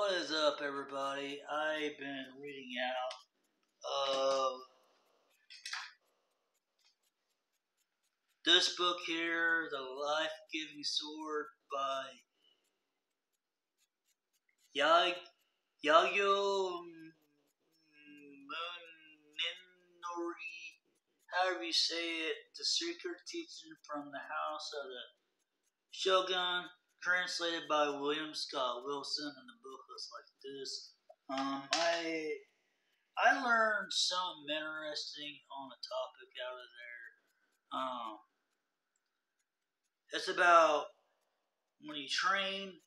What is up, everybody? I've been reading out this book here, The Life-Giving Sword by Yagyo Munenori, however you say it, the secret teaching from the House of the Shogun, translated by William Scott Wilson, and the book looks like this. I learned something interesting on a topic out of there. It's about when you train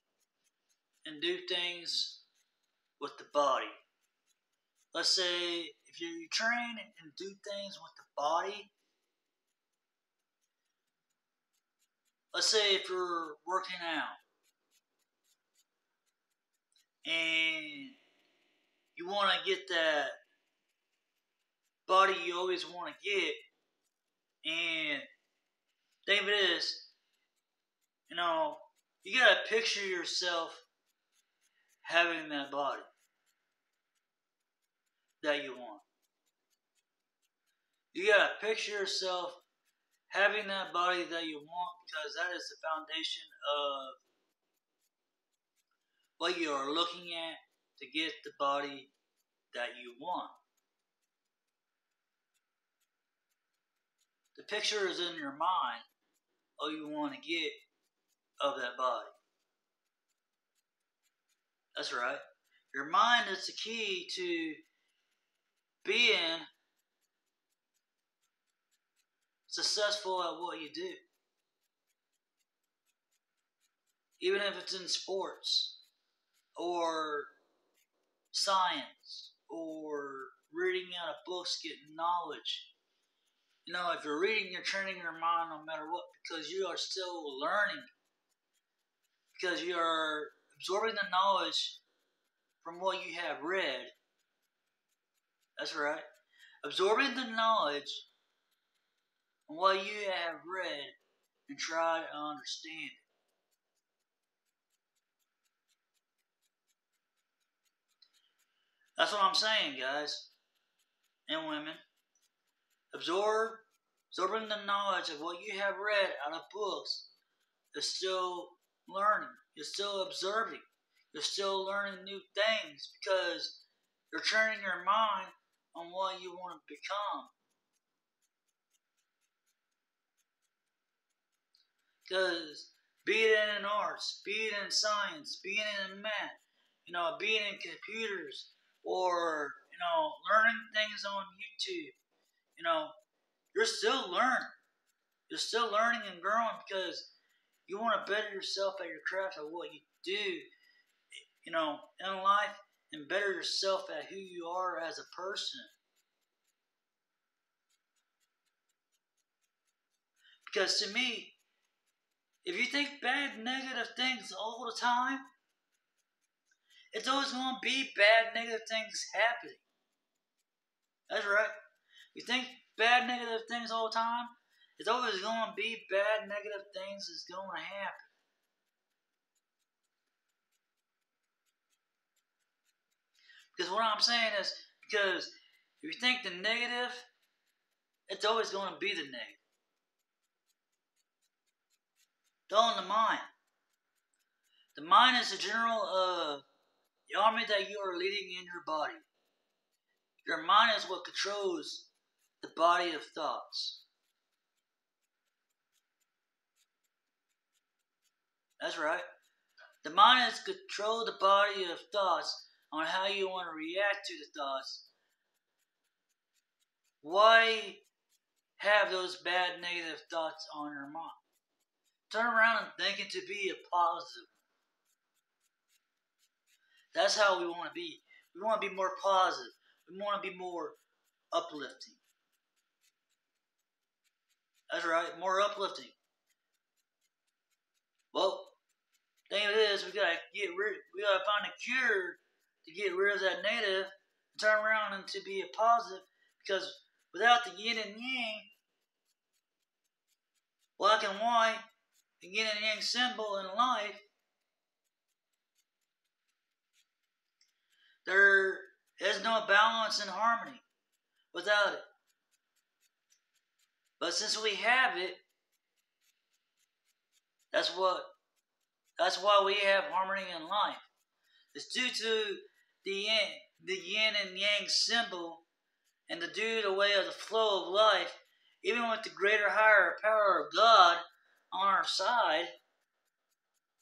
and do things with the body. Let's say if you train and do things with the body, let's say if you're working out and you want to get that body you always want to get, and think of it is, you gotta picture yourself having that body that you want. You gotta picture yourself having that body that you want, because that is the foundation of what you are looking at to get the body that you want. The picture is in your mind, all you want to get of that body. That's right. Your mind is the key to being successful at what you do. Even if it's in sports, or science, or reading out of books, getting knowledge. If you're reading, you're training your mind no matter what, because you are still learning. Because you are absorbing the knowledge from what you have read. That's right. Absorbing the knowledge from what you have read and try to understand it. That's what I'm saying, guys and women. Absorbing the knowledge of what you have read out of books is still learning. You're still observing. You're still learning new things, because you're training your mind on what you want to become. Because be it in arts, be it in science, be it in math, be it in computers, or learning things on YouTube, you're still learning. You're still learning and growing, because you want to better yourself at your craft, at what you do, in life, and better yourself at who you are as a person. Because to me, if you think bad, negative things all the time, it's always going to be bad, negative things happening. That's right. You think bad, negative things all the time, it's always going to be bad, negative things is going to happen. Because what I'm saying is, because if you think the negative, it's always going to be the negative. It's all in the mind. The mind is the general of the army that you are leading in your body. Your mind is what controls the body of thoughts. That's right. The mind is control the body of thoughts on how you want to react to the thoughts. Why have those bad, negative thoughts on your mind? Turn around and think it to be a positive. That's how we want to be. We want to be more positive. We want to be more uplifting. That's right, more uplifting. Well, the thing of it is, we gotta find a cure to get rid of that negative and turn around and to be a positive, because without the yin and yang, black and white, the yin and yang symbol in life, no balance and harmony without it. But since we have it, that's why we have harmony in life. It's due to the yin and yang symbol and the way of the flow of life, even with the greater higher power of God on our side.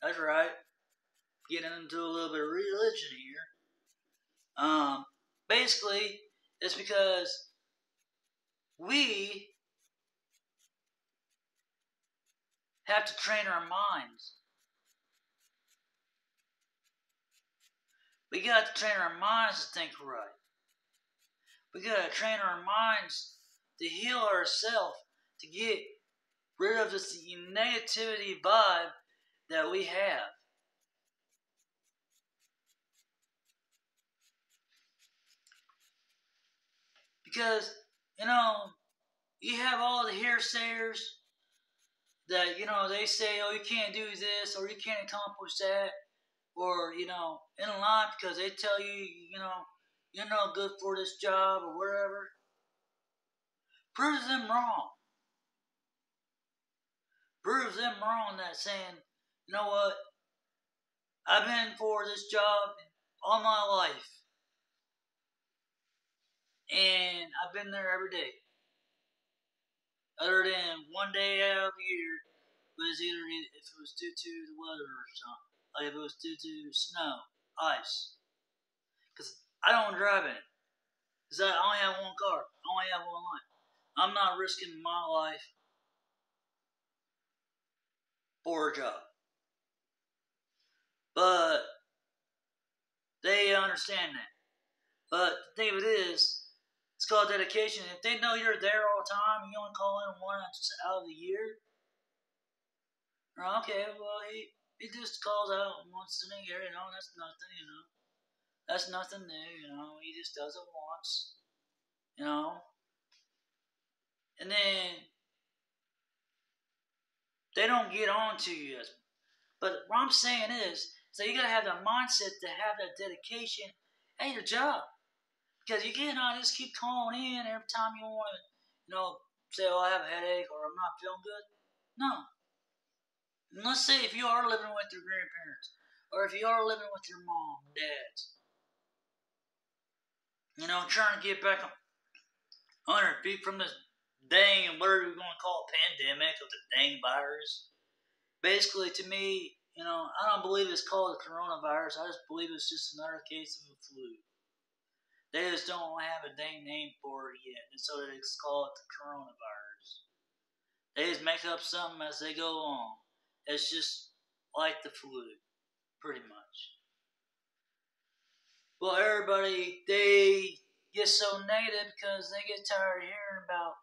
That's right. Getting into a little bit of religion here. Basically, it's because we have to train our minds. We got to train our minds to think right. We got to train our minds to heal ourselves, to get rid of this negativity vibe that we have. Because, you have all the hearsayers that, they say, oh, you can't do this, or you can't accomplish that, or, in life because they tell you, you're not good for this job or whatever. Proves them wrong. Proves them wrong that saying, you know what, I've been for this job all my life. And I've been there every day. Other than one day out of the year, was either if it was due to the weather or something. Like if it was due to snow, ice. Because I don't drive it. Because I only have one car. I only have one life. I'm not risking my life for a job. But they understand that. But the thing of it is, it's called dedication. If they know you're there all the time and you only call in once out of the year, okay, well, he just calls out once in a year, that's nothing, That's nothing new, he just does it once, And then they don't get on to you. But what I'm saying is, so you gotta have that mindset to have that dedication at your job. Because you cannot just keep calling in every time you want to, say, oh, I have a headache or I'm not feeling good. No. And let's say if you are living with your grandparents or if you are living with your mom, dads, trying to get back 100 feet from this dang, whatever we're going to call it, pandemic of the dang virus. Basically, to me, I don't believe it's called the coronavirus. I just believe it's just another case of a flu. They just don't have a dang name for it yet, and so it's called the coronavirus. They just make up something as they go along. It's just like the flu, pretty much. Well, everybody, they get so negative because they get tired of hearing about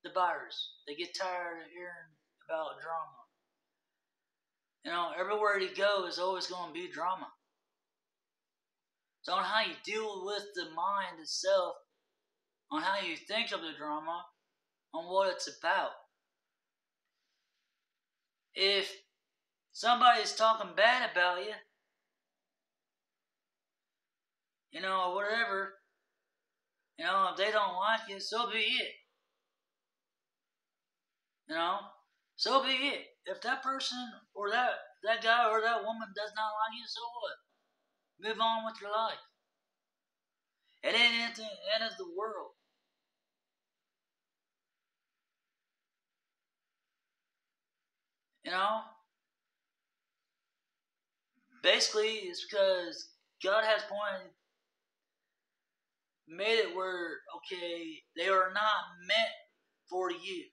the virus. They get tired of hearing about drama. Everywhere you go is always going to be drama. So on how you deal with the mind itself, on how you think of the drama, on what it's about. If somebody's talking bad about you, or whatever, if they don't like you, so be it. So be it. If that person or that guy or that woman does not like you, so what? Move on with your life. It ain't the end of the world. Basically, it's because God has made it where, okay, they are not meant for you.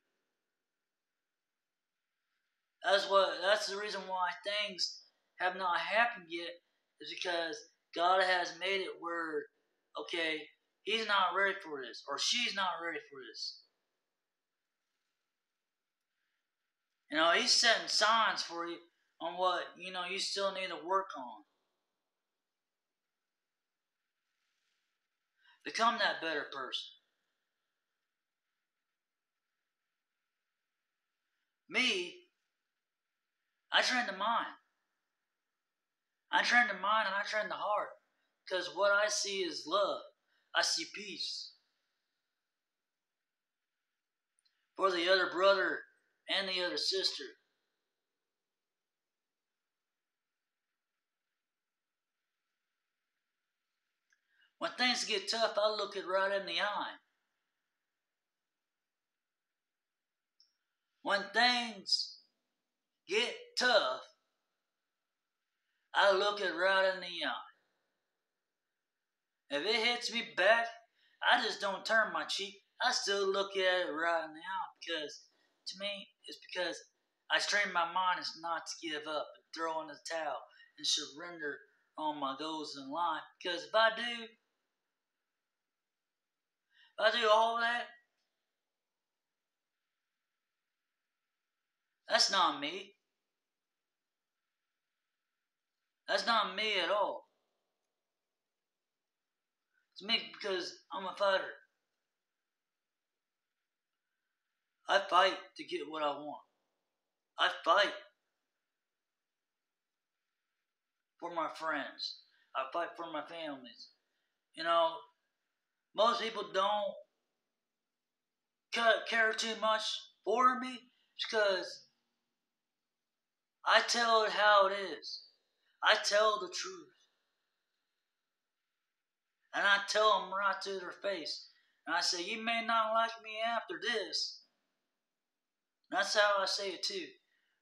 That's the reason why things have not happened yet, is because God has made it where, okay, he's not ready for this, or she's not ready for this. He's setting signs for you on what, you still need to work on. Become that better person. Me, I train the mind. I train the mind and I train the heart Because what I see is love. I see peace for the other brother and the other sister. When things get tough, I look it right in the eye. When things get tough, I look it right in the eye. If it hits me back, I just don't turn my cheek. I still look at it right in the eye because, to me, it's because I train my mind is not to give up and throw in the towel and surrender on my goals in life. Because if I do all that, that's not me. That's not me at all. It's me because I'm a fighter. I fight to get what I want. I fight for my friends. I fight for my families. You know, most people don't care too much for me because I tell it how it is. I tell the truth. And I tell them right to their face. And I say, you may not like me after this. And that's how I say it too.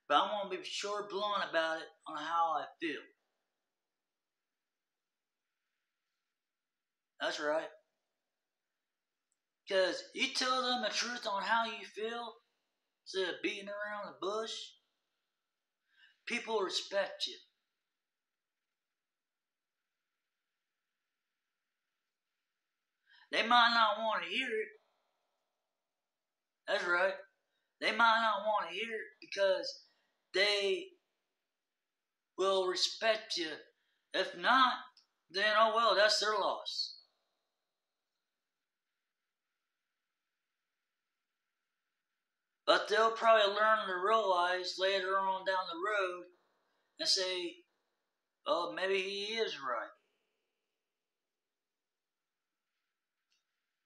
But I want to be sure blunt about it on how I feel. That's right. Because you tell them the truth on how you feel instead of beating around the bush, people respect you. They might not want to hear it. That's right. They might not want to hear it because they will respect you. If not, then oh well, that's their loss. But they'll probably learn to realize later on down the road and say, oh, maybe he is right.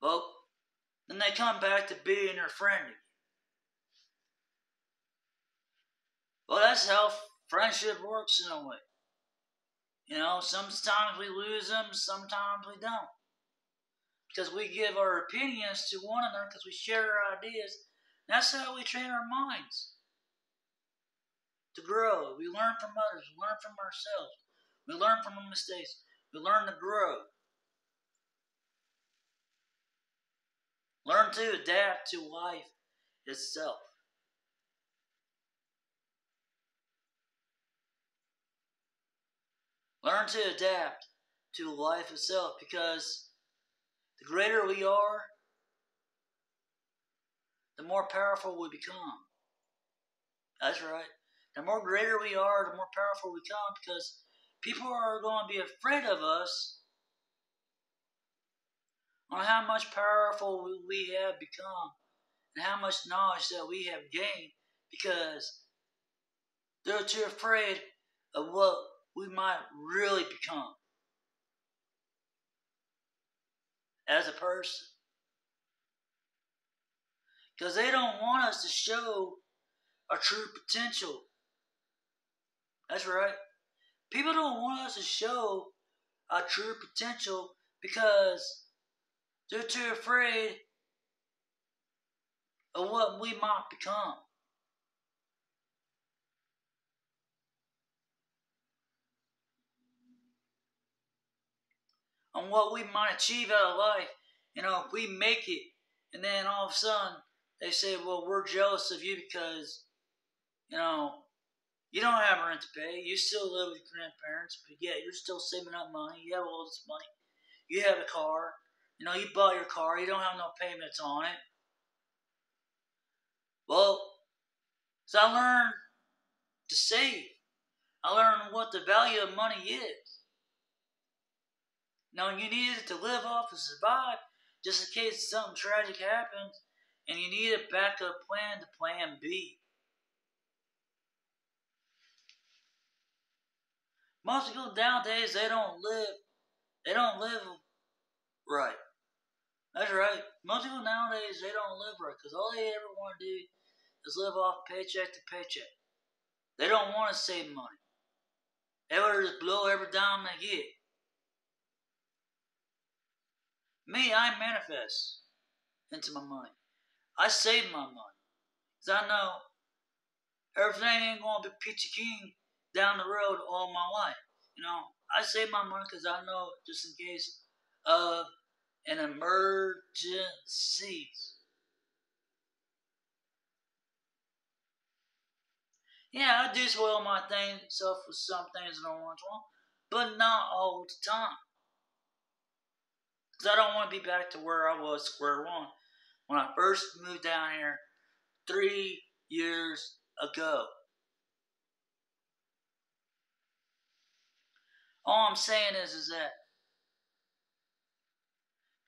Well, then they come back to being your friend again. Well, that's how friendship works in a way. You know, sometimes we lose them, sometimes we don't. Because we give our opinions to one another because we share our ideas. That's how we train our minds to grow. We learn from others, we learn from ourselves, we learn from our mistakes, we learn to grow. Learn to adapt to life itself. Learn to adapt to life itself because the greater we are, the more powerful we become. That's right. The more greater we are, the more powerful we become because people are going to be afraid of us on how much powerful we have become and how much knowledge that we have gained because they're too afraid of what we might really become as a person. Because they don't want us to show our true potential. That's right. People don't want us to show our true potential because they're too afraid of what we might become. On what we might achieve out of life. You know, if we make it and then all of a sudden they say, well, we're jealous of you because, you know, you don't have rent to pay. You still live with your grandparents, but yet you're still saving up money. You have all this money. You have a car. You know, you bought your car. You don't have no payments on it. Well, so I learned to save. I learned what the value of money is. Now, you need it to live off and survive just in case something tragic happens, and you need a backup plan to plan B. Most people nowadays, they don't live They don't live right. That's right. Most people nowadays, they don't live right because all they ever want to do is live off paycheck to paycheck. They don't want to save money. They want to just blow every dime they get. Me, I manifest into my money. I save my money because I know everything ain't going to be peachy keen down the road all my life. I save my money because I know just in case of an emergency. Yeah, I do spoil my self with some things I don't want, but not all the time. Because I don't want to be back to where I was square one when I first moved down here 3 years ago. All I'm saying is that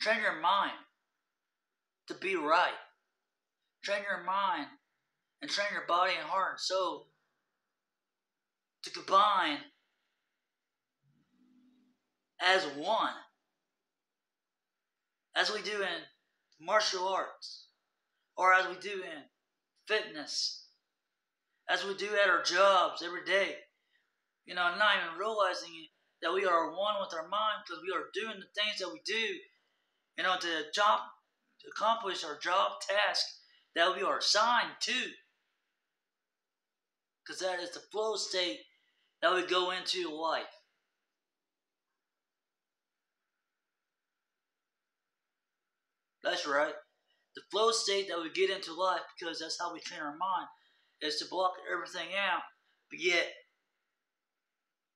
train your mind to be right. Train your mind and train your body and heart and soul to combine as one, as we do in martial arts, or as we do in fitness, as we do at our jobs every day. Not even realizing it, that we are one with our mind because we are doing the things that we do, to accomplish our job task that we are assigned to. Because that is the flow state that we go into life. That's right. The flow state that we get into life, because that's how we train our mind, is to block everything out, but yet,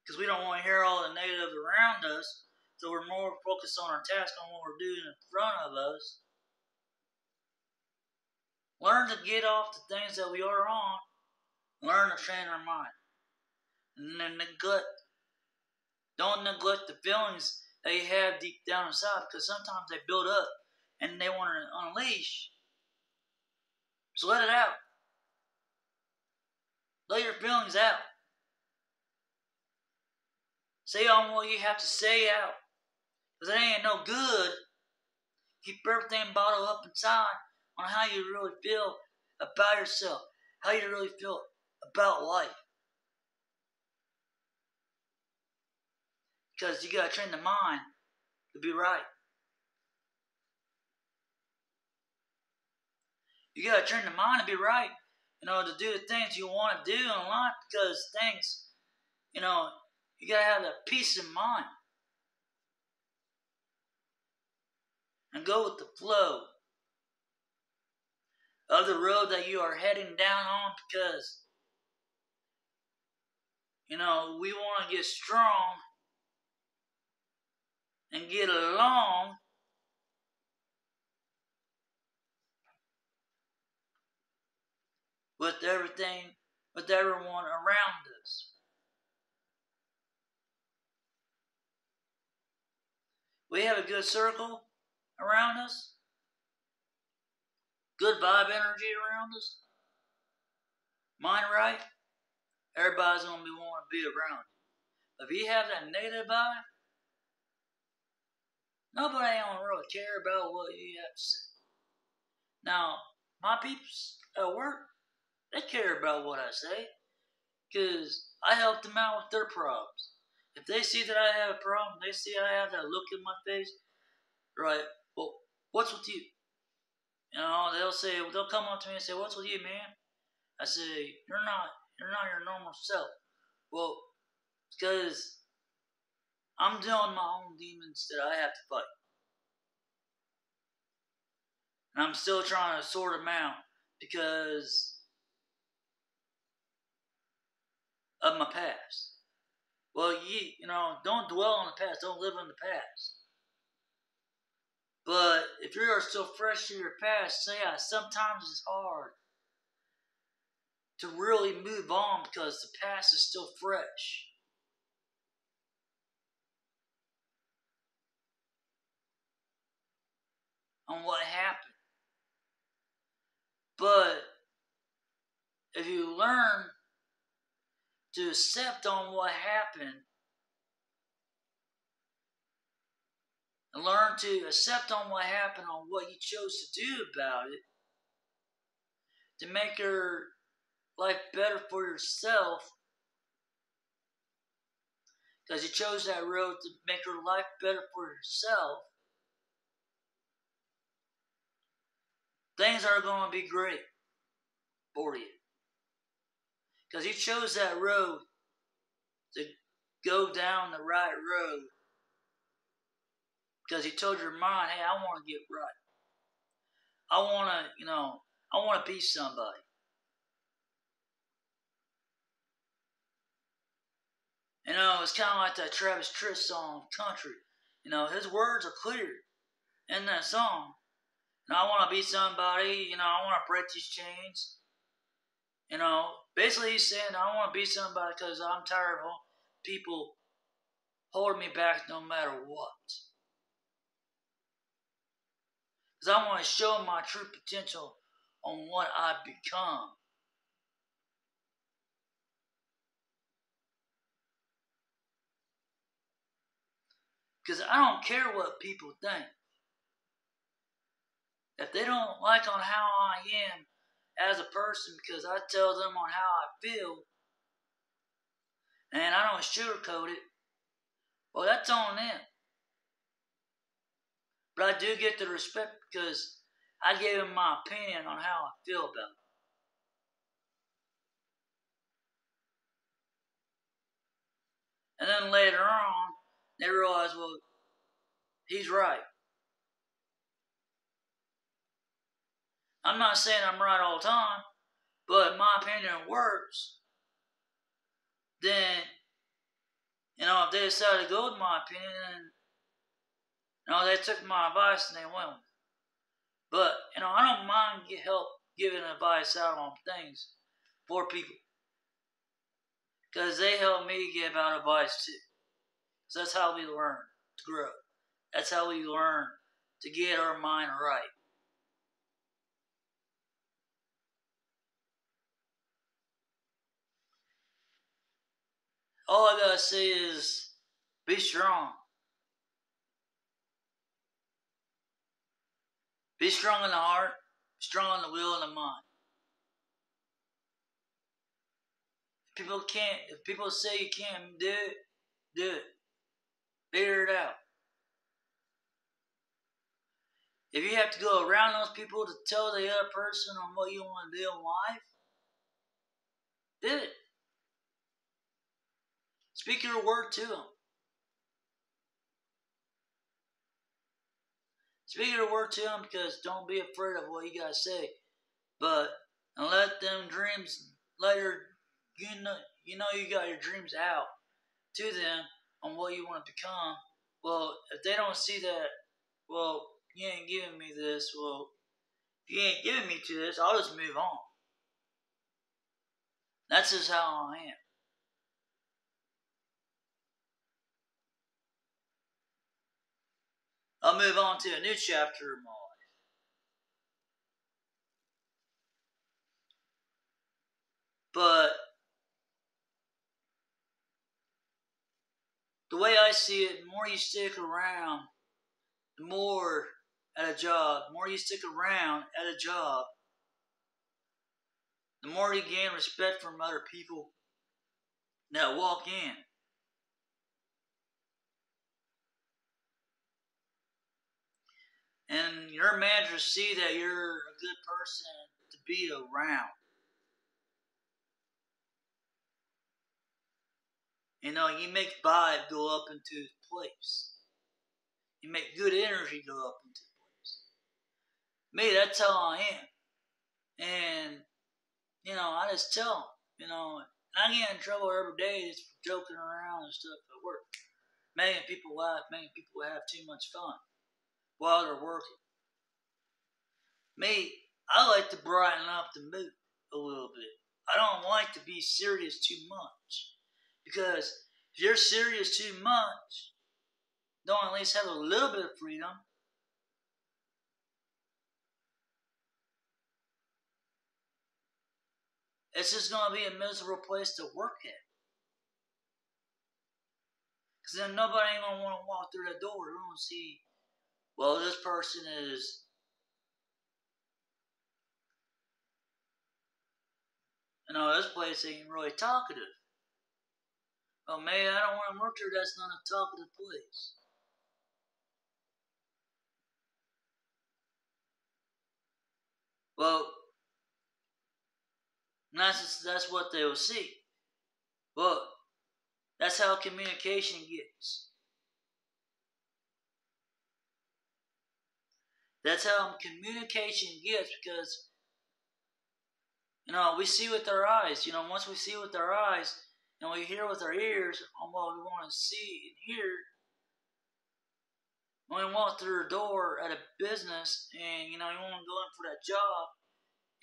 because we don't want to hear all the negative around us, so we're more focused on our task, on what we're doing in front of us. Learn to get off the things that we are on. Learn to train our mind. And then don't neglect the feelings that you have deep down inside, because sometimes they build up and they want to unleash. So let it out. Let your feelings out. Say on what you have to say out. Because it ain't no good. Keep everything bottled up inside on how you really feel about yourself. How you really feel about life. Because you gotta train the mind to be right. You gotta train the mind to be right. To do the things you want to do in life, because things, you gotta have that peace in mind. And go with the flow of the road that you are heading down on, because, we want to get strong and get along with everyone around us. We have a good circle around us, good vibe energy around us, mind right, everybody's going to be wanting to be around you. If you have that negative vibe, nobody don't really care about what you have to say. Now, my peeps at work, they care about what I say, because I help them out with their problems. If they see that I have a problem, they see I have that look in my face, right? Well, what's with you? They'll come up to me and say, "What's with you, man?" I say, "You're not your normal self." Well, because I'm dealing my own demons that I have to fight, and I'm still trying to sort them out because of my past. Well, don't dwell on the past. Don't live in the past. But if you are still fresh in your past, sometimes it's hard to really move on because the past is still fresh. On what happened. But if you learn to accept on what happened, and learn to accept on what happened, on what you chose to do about it, to make your life better for yourself, because you chose that road to make your life better for yourself, things are going to be great for you. Because you chose that road to go down the right road. Because you told your mind, hey, I want to get right. I want to, I want to be somebody. It's kind of like that Travis Tritt song, Country. His words are clear in that song. I want to be somebody, I want to break these chains. Basically he's saying I want to be somebody because I'm tired of people holding me back no matter what. Because I want to show my true potential on what I've become. Because I don't care what people think. If they don't like on how I am as a person because I tell them on how I feel and I don't sugarcoat it, well, that's on them. But I do get the respect because I gave them my opinion on how I feel about it. And then later on, they realize, well, he's right. I'm not saying I'm right all the time, but if my opinion works, then, if they decide to go with my opinion, then, they took my advice and they went with it. But, I don't mind help giving advice out on things for people. Because they help me give out advice too. So that's how we learn to grow. That's how we learn to get our mind right. All I gotta say is be strong. Be strong in the heart, strong in the will and the mind. If people say you can't do it, do it. Figure it out. If you have to go around those people to tell the other person on what you want to do in life, do it. Speak your word to them. Speak your word to them because don't be afraid of what you gotta say. But and let them dreams later you got your dreams out to them on what you want to become. Well, if they don't see that, well, you ain't giving me this. Well, if you ain't giving me to this, I'll just move on. That's just how I am. I'll move on to a new chapter of my life. But the way I see it, the more you stick around, the more the more you stick around at a job, the more you gain respect from other people that walk in. And your managers see that you're a good person to be around. You make vibe go up into the place. You make good energy go up into the place. Me, that's how I am. And, I just tell them, I get in trouble every day just for joking around and stuff at work. Making people laugh, making people have too much fun while they're working. Me, I like to brighten up the mood a little bit. I don't like to be serious too much. Because if you're serious too much, don't at least have a little bit of freedom. It's just going to be a miserable place to work at. Because then nobody ain't going to want to walk through that door. They're going to see well, this person is, this place ain't really talkative. Oh man, I don't want to work here. That's not a talkative place. Well, that's what they will see. Well, that's how communication gets. That's how communication gets because we see with our eyes. Once we see with our eyes and we hear with our ears on what we want to see and hear, when we walk through a door at a business and you want to go in for that job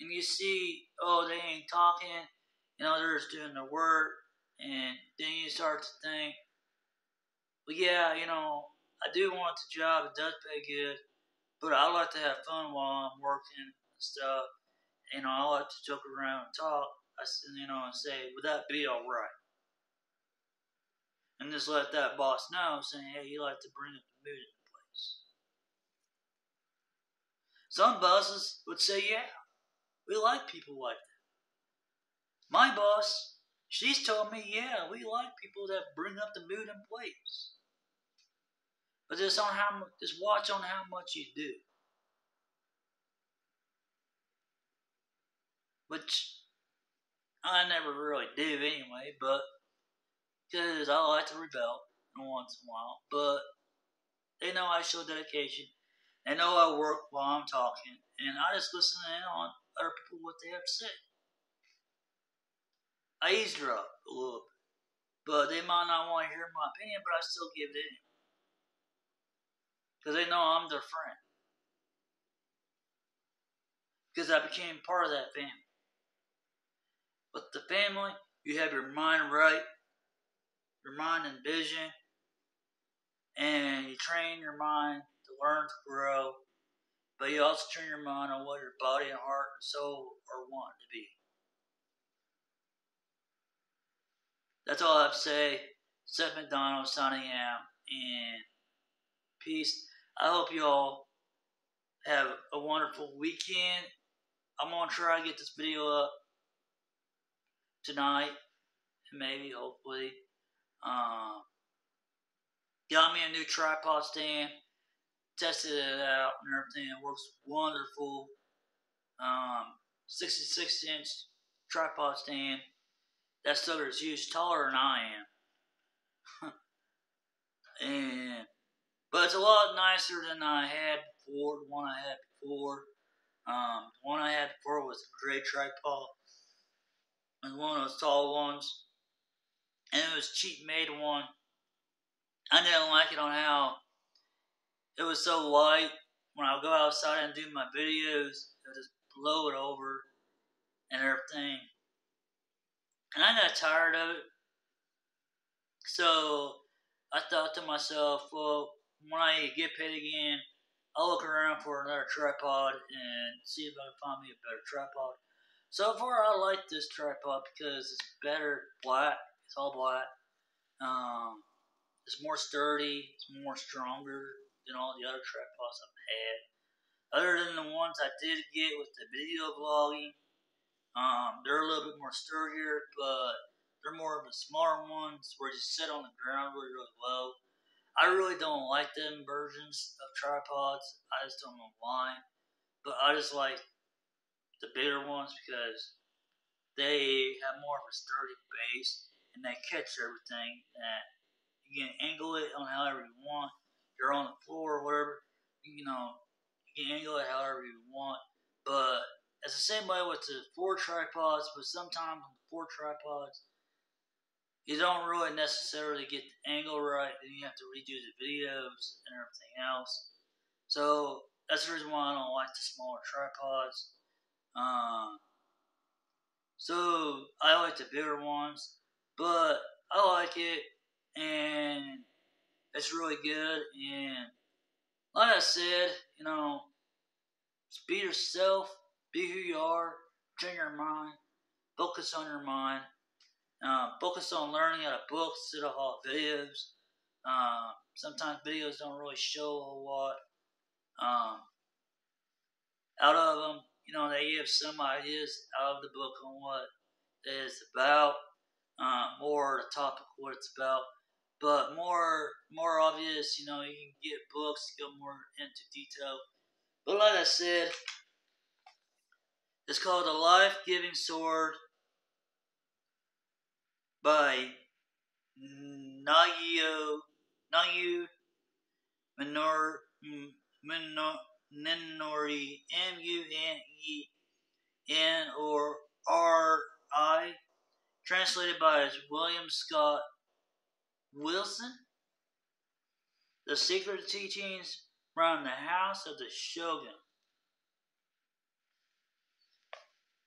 and you see, oh, they ain't talking, they're just doing their work, and then you start to think, well, yeah, I do want the job, it does pay good, but I like to have fun while I'm working and stuff. I like to joke around and talk. And say, would that be all right? And just let that boss know, saying, hey, you like to bring up the mood in the place. Some bosses would say, yeah, we like people like that. My boss, she's told me, yeah, we like people that bring up the mood in place. But just watch on how much you do. Which I never really do anyway, but because I like to rebel once in a while. But they know I show dedication. They know I work while I'm talking, and I just listen in on other people what they have to say. I eavesdrop a little bit, but they might not want to hear my opinion, but I still give it in because they know I'm their friend. Because I became part of that family. With the family, you have your mind right, your mind and vision, and you train your mind to learn to grow, but you also train your mind on what your body and heart and soul are wanting to be. That's all I have to say. Seth McDonald signing out, and peace. I hope you all have a wonderful weekend. I'm going to try to get this video up tonight, maybe, hopefully. Um, got me a new tripod stand, tested it out and everything. It works wonderful. 66-inch tripod stand. That sucker is huge, taller than I am. and But it's a lot nicer than I had before. The one I had before. The one I had before was a great tripod. It was one of those tall ones. And it was a cheap made one. I didn't like it on how it was so light. When I would go outside and do my videos, it would just blow it over and everything. And I got tired of it. So I thought to myself, well, when I get paid again, I'll look around for another tripod and see if I can find me a better tripod. So far, I like this tripod because it's better black. It's all black. Um, it's more sturdy. It's more stronger than all the other tripods I've had. Other than the ones I did get with the video vlogging, they're a little bit more sturdier, but they're more of the smaller ones where you sit on the ground really, really low. I really don't like them versions of tripods. I just don't know why. But I just like the bigger ones because they have more of a sturdy base and they catch everything. That you can angle it on however you want. You're on the floor or whatever. You can angle it however you want. But it's the same way with the 4 tripods. But sometimes on the 4 tripods, you don't really necessarily get the angle right. Then you have to redo the videos and everything else. So that's the reason why I don't like the smaller tripods. Um, so I like the bigger ones, but I like it, and it's really good. And like I said, just be yourself, be who you are, train your mind, focus on your mind, focus on learning out of books instead of all videos. Sometimes videos don't really show a whole lot. Um, Out of them, they give some ideas out of the book on what it's about, more the topic what it's about, but more obvious. You can get books to go more into detail. But like I said, it's called The Life Giving Sword by Nayu Minori Munori, translated by William Scott Wilson. The Secret Teachings from the House of the Shogun.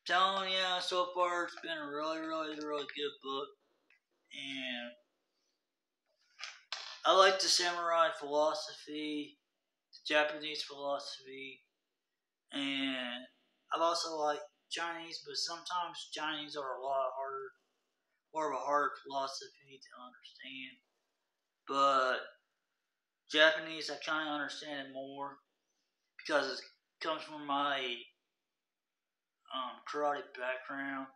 Telling you, so far it's been a really, really, really good book, and I like the samurai philosophy, the Japanese philosophy, and I've also liked Chinese, but sometimes Chinese are a lot harder, more of a hard philosophy to understand. But Japanese, I kind of understand it more because it comes from my karate background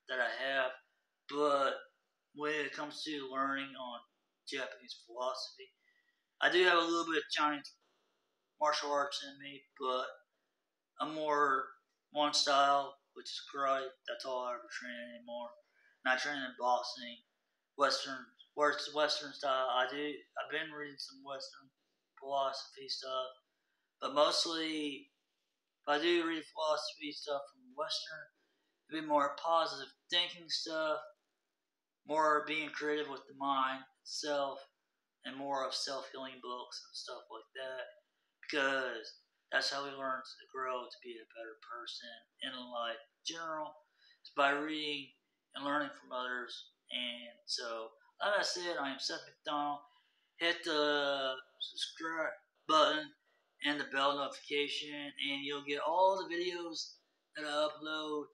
that I have. But when it comes to learning on Japanese philosophy, I do have a little bit of Chinese martial arts in me, but I'm more one style, which is karate. That's all I ever train anymore. And I train in boxing, Western style. I've been reading some Western philosophy stuff, but mostly if I do read philosophy stuff from Western, it'd be more positive thinking stuff, more being creative with the mind itself, and more of self-healing books and stuff like that. Because that's how we learn to grow to be a better person in life in general. It's by reading and learning from others. And so, like I said, I am Seth McDonald. Hit the subscribe button and the bell notification, and you'll get all the videos that I upload.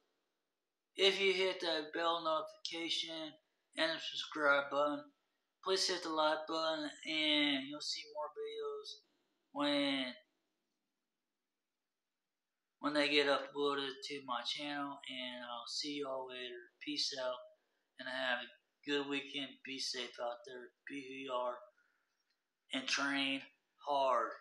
If you hit that bell notification and the subscribe button, please hit the like button, and you'll see more videos when they get uploaded to my channel. And I'll see you all later. Peace out, and have a good weekend. Be safe out there. Be who you are, and train hard.